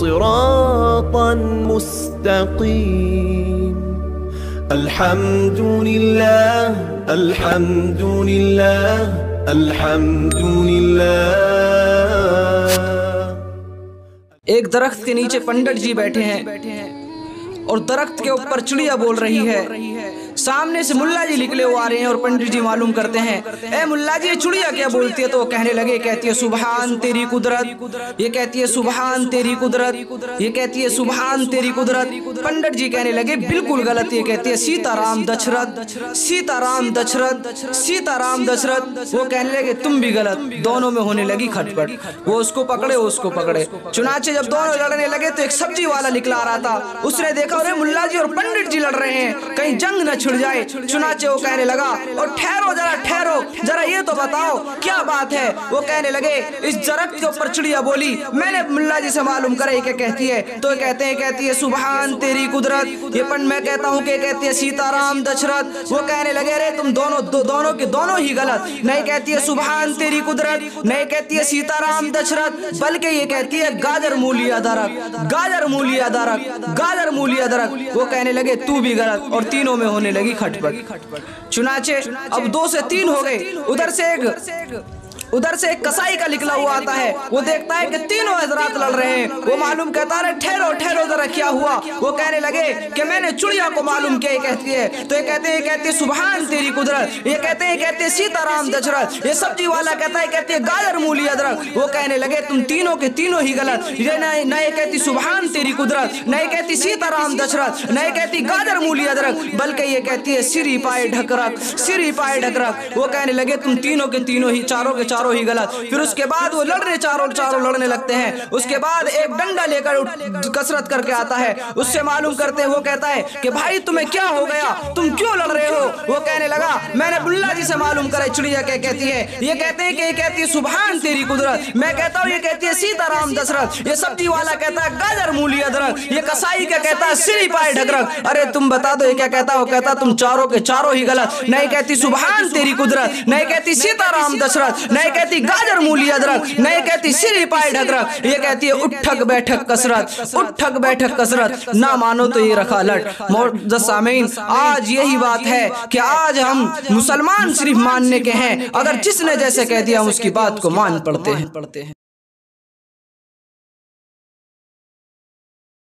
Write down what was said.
सिरातन मुस्तकीम। अल्हम्दुलिल्लाह अल्हम्दुलिल्लाह अल्हम्दुलिल्लाह। एक दरख्त के नीचे पंडित जी बैठे हैं और दरख्त के ऊपर चिड़िया बोल रही है। सामने से मुल्ला जी निकले हुए आ रहे हैं और पंडित जी मालूम करते हैं, ए मुल्ला जी ये चिड़िया क्या बोलती है? तो वो कहने लगे, कहती है सुभान तेरी कुदरत, ये कहती है सुभान तेरी कुदरत, ये कहती है सुभान तेरी कुदरत। पंडित जी कहने लगे बिल्कुल गलत, ये कहती है सीताराम दशरथ, सीताराम दशरथ, सीताराम दशरथ। वो कहने लगे तुम भी गलत। दोनों में होने लगी खटपट, वो उसको पकड़े वो उसको पकड़े। चुनाचे जब दोनों लड़ने लगे तो एक सब्जी वाला निकला आ रहा था। उसने देखा अरे मुल्ला जी और पंडित जी लड़ रहे हैं, कहीं जंग न छिड़ जाए। चुनाचे वो कहने लगा, और ठहरो जरा ठहरो जरा, ये तो बताओ क्या बात है? वो कहने लगे इस दरख्त के ऊपर चिड़िया बोली, मैंने मुल्ला जी से मालूम करे क्या कहती है? तो कहते हैं, कहती है सुभान तेरी कुदरत। ये मैं कहता हूँ कि कहती है सीताराम दशरथ। वो कहने लगे अरे तुम दोनों के दोनों ही गलत। नहीं कहती है सुभान तेरी कुदरत, नहीं कहती है सीताराम दशरथ, बल्कि ये कहती है गाजर मूलिया दरख्त, गाजर मूलिया दरख्त, गाजर मूलिया दरख्त। वो कहने लगे तू भी गलत, और तीनों में होने लगी खटपट। चुनाचे अब 2 से 3 हो गए। उधर से एक कसाई का निकला हुआ आता है। वो देखता है कि तीनों हजरात लड़ रहे हैं। वो मालूम कहता है ठहरो ठहरो जरा क्या हुआ? वो कहने लगे कि मैंने चिड़िया को मालूम किया। कहती है तो ये कहते हैं, कहती है सुभान तेरी कुदरत, ये कहते हैं सीताराम दशरथ। ये सब्जी वाला कहता है, कहती है गाजर मूली अदरक। वो कहने लगे तुम तीनों के तीनों ही गलत। ये नहीं कहती सुभान तेरी कुदरत, नहीं कहती सीताराम दशरथ, नहीं कहती गाजर मूली अदरक, बल्कि ये कहती है सिरी पाए ढकरक, सिरी पाए ढकरक। वो कहने लगे तुम तीनों के तीनों ही चारों के चारों ही गलत। फिर उसके बाद वो चारों लड़ने लगते हैं। उसके बाद एक डंडा लेकर कसरत करके आता है। उससे मालूम करते हैं, वो कहता है कि भाई तुम्हें क्या हो गया, तुम क्यों लड़ रहे हो? वो कहने लगा मैंने मुल्ला जी से मालूम करे चिड़िया क्या कहती है। ये कहते हैं कि ये कहती है सुभान तेरी कुदरत, मैं कहता हूँ ये कहती है सीताराम दशरथ। ये सब्जी वाला कहता है गाजर मूली अदरक, ये कसाई क्या कहता है सिरी पाए ढकरक। अरे तुम बता दो ये क्या कहता है? वो कहता तुम चारों के चारों ही गलत। नहीं कहती सुभान तेरी कुदरत, नहीं कहती सीताराम दशरथ, नहीं कहती गाजर मूली अदरक, नहीं कहती सिरी पाए ढकरक। ये कहती है उठक बैठक कसरत, उठक बैठक कसरत। ना मानो तो ये रखा लट। मोअज़्ज़ज़ सामीन, आज यही बात है कि आज हम मुसलमान सिर्फ मानने के हैं, अगर जिसने जैसे कह दिया हम उसकी बात को मान पड़ते हैं।